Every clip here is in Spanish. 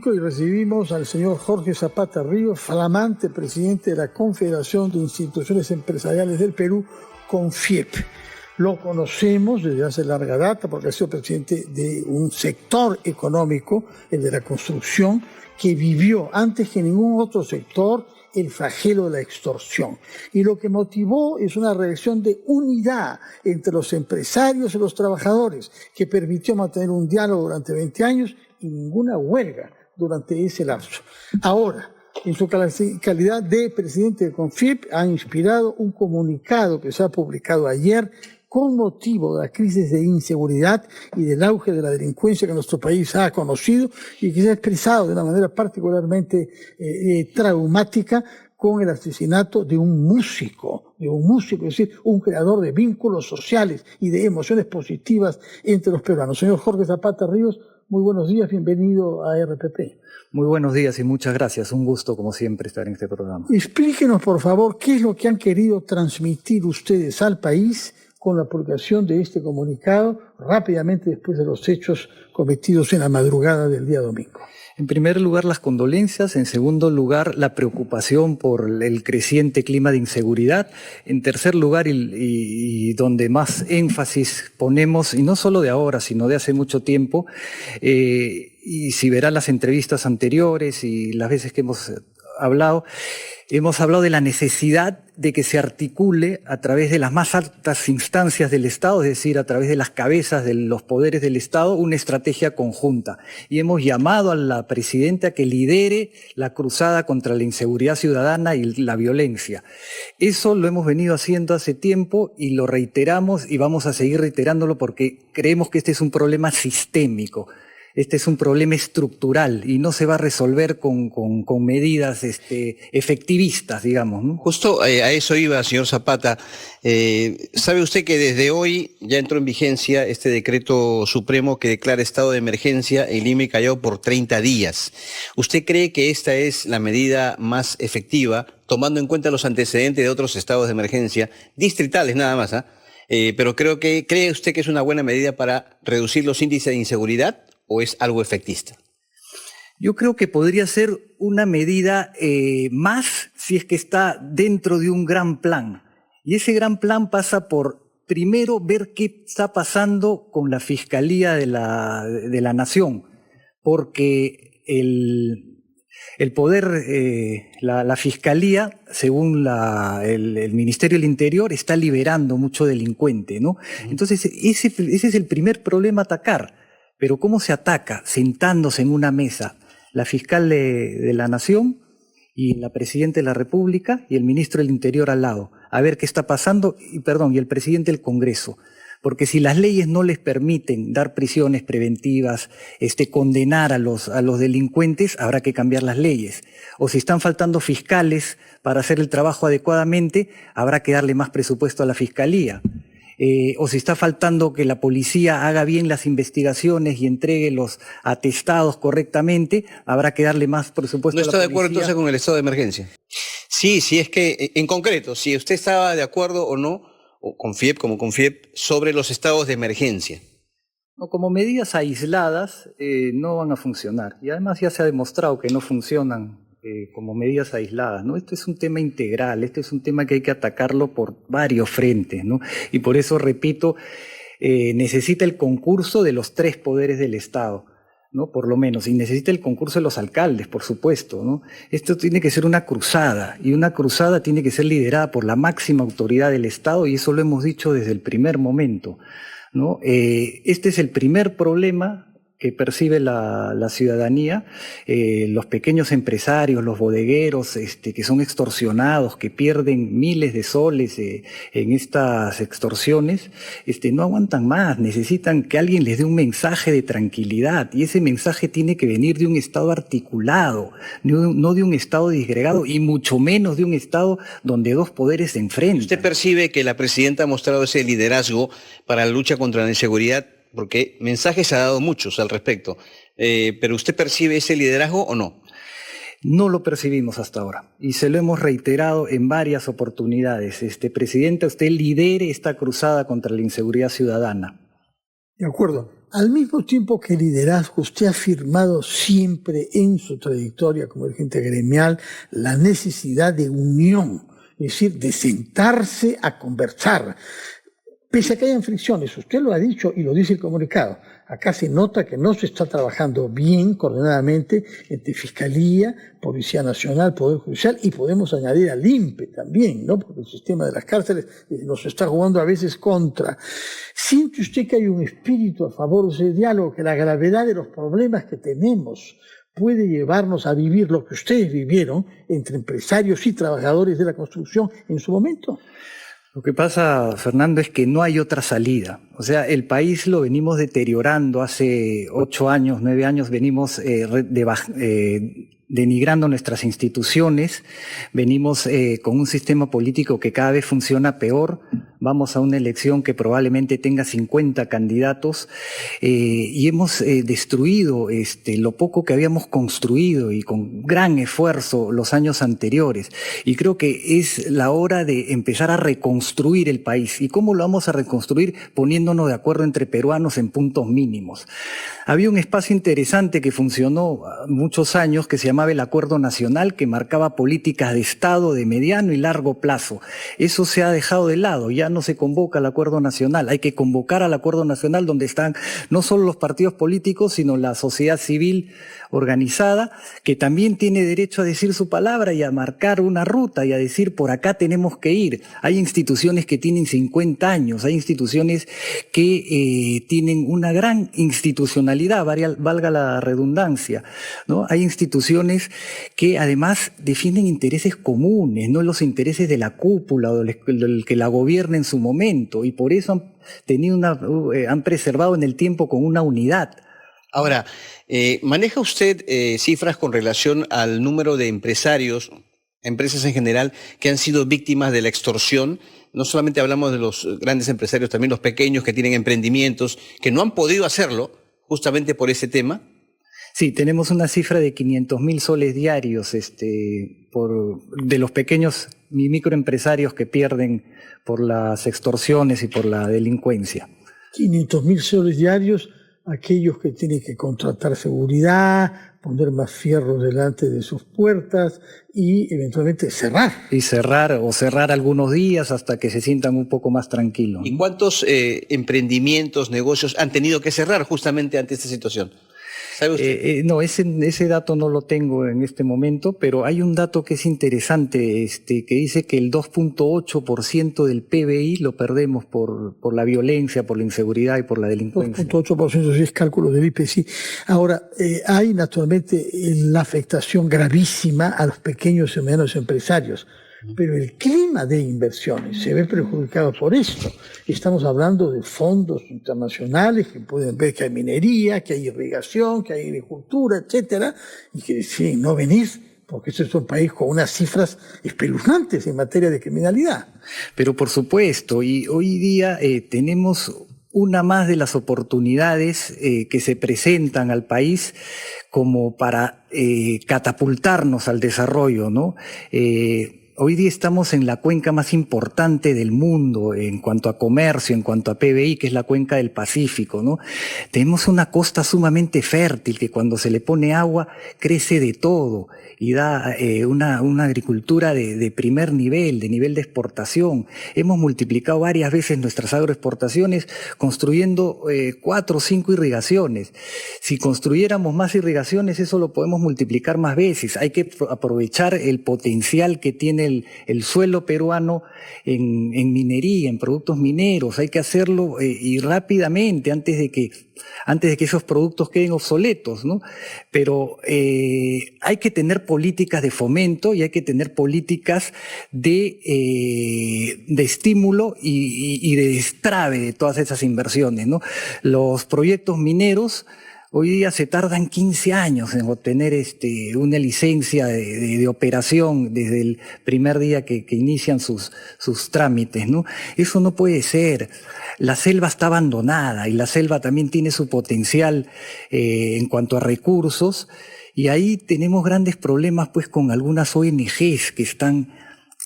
Domingo y recibimos al señor Jorge Zapata Ríos, flamante presidente de la Confederación de Instituciones Empresariales del Perú, CONFIEP. Lo conocemos desde hace larga data porque ha sido presidente de un sector económico, el de la construcción, que vivió antes que ningún otro sector el flagelo de la extorsión. Y lo que motivó es una reacción de unidad entre los empresarios y los trabajadores, que permitió mantener un diálogo durante 20 años y ninguna huelga durante ese lapso. Ahora, en su calidad de presidente de CONFIEP, ha inspirado un comunicado que se ha publicado ayer con motivo de la crisis de inseguridad y del auge de la delincuencia que nuestro país ha conocido y que se ha expresado de una manera particularmente traumática con el asesinato de un músico, es decir, un creador de vínculos sociales y de emociones positivas entre los peruanos. Señor Jorge Zapata Ríos, muy buenos días, bienvenido a RPP. Muy buenos días y muchas gracias. Un gusto, como siempre, estar en este programa. Explíquenos, por favor, qué es lo que han querido transmitir ustedes al país con la publicación de este comunicado rápidamente después de los hechos cometidos en la madrugada del día domingo. En primer lugar, las condolencias. En segundo lugar, la preocupación por el creciente clima de inseguridad. En tercer lugar, y donde más énfasis ponemos, y no solo de ahora, sino de hace mucho tiempo, y si verán las entrevistas anteriores y las veces que hemos hablado de la necesidad de que se articule a través de las más altas instancias del Estado, es decir, a través de las cabezas de los poderes del Estado, una estrategia conjunta. Y hemos llamado a la presidenta a que lidere la cruzada contra la inseguridad ciudadana y la violencia. Eso lo hemos venido haciendo hace tiempo y lo reiteramos y vamos a seguir reiterándolo porque creemos que este es un problema sistémico. Este es un problema estructural y no se va a resolver con medidas efectivistas, digamos, ¿no? Justo a eso iba, señor Zapata. ¿Sabe usted que desde hoy ya entró en vigencia este decreto supremo que declara estado de emergencia en Lima y Callao por 30 días? ¿Usted cree que esta es la medida más efectiva, tomando en cuenta los antecedentes de otros estados de emergencia, distritales nada más, pero cree usted que es una buena medida para reducir los índices de inseguridad? ¿O es algo efectista? Yo creo que podría ser una medida más si es que está dentro de un gran plan. Y ese gran plan pasa por, primero, ver qué está pasando con la Fiscalía de la Nación. Porque el poder, la Fiscalía, según el Ministerio del Interior, está liberando mucho delincuente, ¿no? Entonces, ese es el primer problema a atacar. Pero ¿cómo se ataca? Sentándose en una mesa la fiscal de la Nación y la presidenta de la República y el ministro del Interior al lado, a ver qué está pasando, y el presidente del Congreso. Porque si las leyes no les permiten dar prisiones preventivas, condenar a los delincuentes, habrá que cambiar las leyes. O si están faltando fiscales para hacer el trabajo adecuadamente, habrá que darle más presupuesto a la Fiscalía. O si está faltando que la policía haga bien las investigaciones y entregue los atestados correctamente, habrá que darle más presupuesto a la policía. ¿No está de acuerdo entonces con el estado de emergencia? Sí, es que, en concreto, si usted estaba de acuerdo o no, o CONFIEP como CONFIEP, sobre los estados de emergencia. No, como medidas aisladas no van a funcionar. Y además ya se ha demostrado que no funcionan como medidas aisladas, ¿no? Esto es un tema integral, este es un tema que hay que atacarlo por varios frentes, ¿no? Y por eso, repito, necesita el concurso de los tres poderes del Estado, ¿no? Por lo menos, y necesita el concurso de los alcaldes, por supuesto, ¿no? Esto tiene que ser una cruzada, y una cruzada tiene que ser liderada por la máxima autoridad del Estado, y eso lo hemos dicho desde el primer momento, ¿no? Este es el primer problema que percibe la ciudadanía, los pequeños empresarios, los bodegueros, que son extorsionados, que pierden miles de soles en estas extorsiones, no aguantan más, necesitan que alguien les dé un mensaje de tranquilidad, y ese mensaje tiene que venir de un Estado articulado, no de un Estado disgregado, y mucho menos de un Estado donde dos poderes se enfrentan. ¿Usted percibe que la presidenta ha mostrado ese liderazgo para la lucha contra la inseguridad? Porque mensajes ha dado muchos al respecto, pero ¿usted percibe ese liderazgo o no? No lo percibimos hasta ahora y se lo hemos reiterado en varias oportunidades. Presidenta, usted lidere esta cruzada contra la inseguridad ciudadana. De acuerdo. al mismo tiempo que liderazgo, usted ha afirmado siempre en su trayectoria como dirigente gremial la necesidad de unión, es decir, de sentarse a conversar. Pese a que hayan fricciones, usted lo ha dicho y lo dice el comunicado, acá se nota que no se está trabajando bien, coordinadamente, entre Fiscalía, Policía Nacional, Poder Judicial, y podemos añadir al INPE también, ¿no? Porque el sistema de las cárceles nos está jugando a veces contra. ¿Siente usted que hay un espíritu a favor de ese diálogo, que la gravedad de los problemas que tenemos puede llevarnos a vivir lo que ustedes vivieron entre empresarios y trabajadores de la construcción en su momento? Lo que pasa, Fernando, es que no hay otra salida. O sea, el país lo venimos deteriorando hace 8 años, 9 años, venimos denigrando nuestras instituciones, venimos con un sistema político que cada vez funciona peor, vamos a una elección que probablemente tenga 50 candidatos y hemos destruido lo poco que habíamos construido y con gran esfuerzo los años anteriores. Y creo que es la hora de empezar a reconstruir el país. ¿Y cómo lo vamos a reconstruir? Poniéndonos de acuerdo entre peruanos en puntos mínimos. Había un espacio interesante que funcionó muchos años que se llamaba el Acuerdo Nacional, que marcaba políticas de Estado de mediano y largo plazo. Eso se ha dejado de lado, ya no se convoca al Acuerdo Nacional. Hay que convocar al Acuerdo Nacional donde están no solo los partidos políticos, sino la sociedad civil organizada, que también tiene derecho a decir su palabra y a marcar una ruta y a decir por acá tenemos que ir. Hay instituciones que tienen 50 años, hay instituciones que tienen una gran institucionalidad, valga la redundancia, ¿no? Hay instituciones que además defienden intereses comunes, no los intereses de la cúpula o del que la gobierna en su momento, y por eso han preservado en el tiempo con una unidad. Ahora, ¿maneja usted cifras con relación al número de empresarios, empresas en general, que han sido víctimas de la extorsión? No solamente hablamos de los grandes empresarios, también los pequeños que tienen emprendimientos, que no han podido hacerlo justamente por ese tema. Sí, tenemos una cifra de 500.000 soles diarios de los pequeños y microempresarios que pierden por las extorsiones y por la delincuencia. 500.000 soles diarios, aquellos que tienen que contratar seguridad, poner más fierros delante de sus puertas y eventualmente cerrar. Y cerrar algunos días hasta que se sientan un poco más tranquilos. ¿Y cuántos emprendimientos, negocios han tenido que cerrar justamente ante esta situación? ¿Sabe usted? No, ese dato no lo tengo en este momento, pero hay un dato que es interesante, que dice que el 2.8% del PBI lo perdemos por la violencia, por la inseguridad y por la delincuencia. 2.8% sí es cálculo del IPC. Ahora, hay naturalmente la afectación gravísima a los pequeños y medianos empresarios, pero el clima de inversiones se ve perjudicado por esto. Estamos hablando de fondos internacionales que pueden ver que hay minería, que hay irrigación, que hay agricultura, etcétera, y que deciden no venir porque este es un país con unas cifras espeluznantes en materia de criminalidad. Pero por supuesto, y hoy día tenemos una más de las oportunidades que se presentan al país como para catapultarnos al desarrollo, ¿no? Hoy día estamos en la cuenca más importante del mundo en cuanto a comercio, en cuanto a PBI, que es la cuenca del Pacífico, ¿no? Tenemos una costa sumamente fértil que cuando se le pone agua crece de todo y da una agricultura de primer nivel, de nivel de exportación. Hemos multiplicado varias veces nuestras agroexportaciones construyendo 4 o 5 irrigaciones. Si construyéramos más irrigaciones, eso lo podemos multiplicar más veces. Hay que aprovechar el potencial que tiene el suelo peruano en minería, en productos mineros. Hay que hacerlo y rápidamente antes de que esos productos queden obsoletos, ¿no? Pero hay que tener políticas de fomento y hay que tener políticas de estímulo y de destrave de todas esas inversiones, ¿no? Los proyectos mineros hoy día se tardan 15 años en obtener una licencia de operación desde el primer día que inician sus trámites, ¿no? Eso no puede ser. La selva está abandonada y la selva también tiene su potencial en cuanto a recursos, y ahí tenemos grandes problemas pues con algunas ONGs que están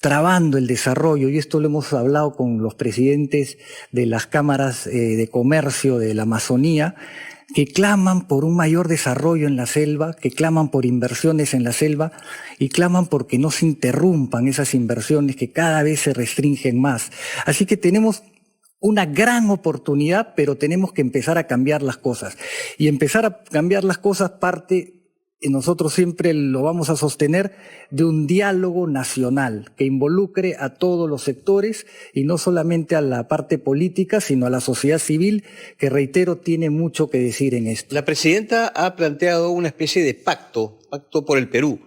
trabando el desarrollo, y esto lo hemos hablado con los presidentes de las cámaras de comercio de la Amazonía, que claman por un mayor desarrollo en la selva, que claman por inversiones en la selva y claman porque no se interrumpan esas inversiones que cada vez se restringen más. Así que tenemos una gran oportunidad, pero tenemos que empezar a cambiar las cosas. Y empezar a cambiar las cosas parte, y nosotros siempre lo vamos a sostener, de un diálogo nacional que involucre a todos los sectores y no solamente a la parte política, sino a la sociedad civil, que reitero, tiene mucho que decir en esto. La presidenta ha planteado una especie de pacto por el Perú,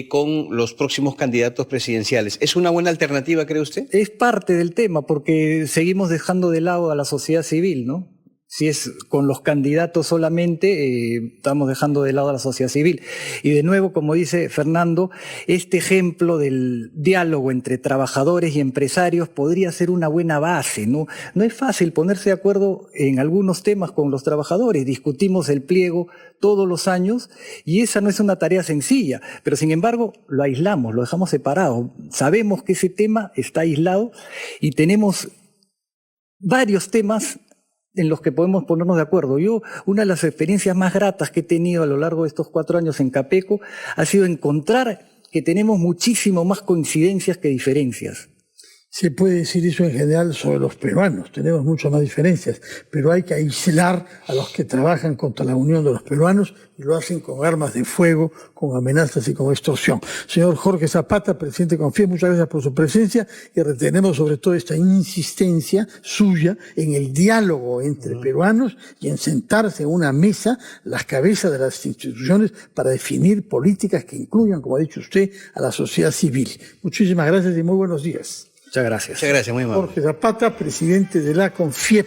con los próximos candidatos presidenciales. ¿Es una buena alternativa, cree usted? Es parte del tema, porque seguimos dejando de lado a la sociedad civil, ¿no? Si es con los candidatos solamente, estamos dejando de lado a la sociedad civil. Y de nuevo, como dice Fernando, este ejemplo del diálogo entre trabajadores y empresarios podría ser una buena base, ¿no? No es fácil ponerse de acuerdo en algunos temas con los trabajadores. Discutimos el pliego todos los años y esa no es una tarea sencilla. Pero sin embargo, lo aislamos, lo dejamos separado. Sabemos que ese tema está aislado y tenemos varios temas en los que podemos ponernos de acuerdo. Yo, una de las experiencias más gratas que he tenido a lo largo de estos 4 años en Capeco ha sido encontrar que tenemos muchísimo más coincidencias que diferencias. Se puede decir eso en general sobre los peruanos, tenemos muchas más diferencias, pero hay que aislar a los que trabajan contra la unión de los peruanos y lo hacen con armas de fuego, con amenazas y con extorsión. Señor Jorge Zapata, presidente de CONFIEP, muchas gracias por su presencia y retenemos sobre todo esta insistencia suya en el diálogo entre peruanos y en sentarse en una mesa las cabezas de las instituciones para definir políticas que incluyan, como ha dicho usted, a la sociedad civil. Muchísimas gracias y muy buenos días. Muchas gracias. Muchas gracias, muy amable. Jorge Zapata, presidente de la CONFIEP.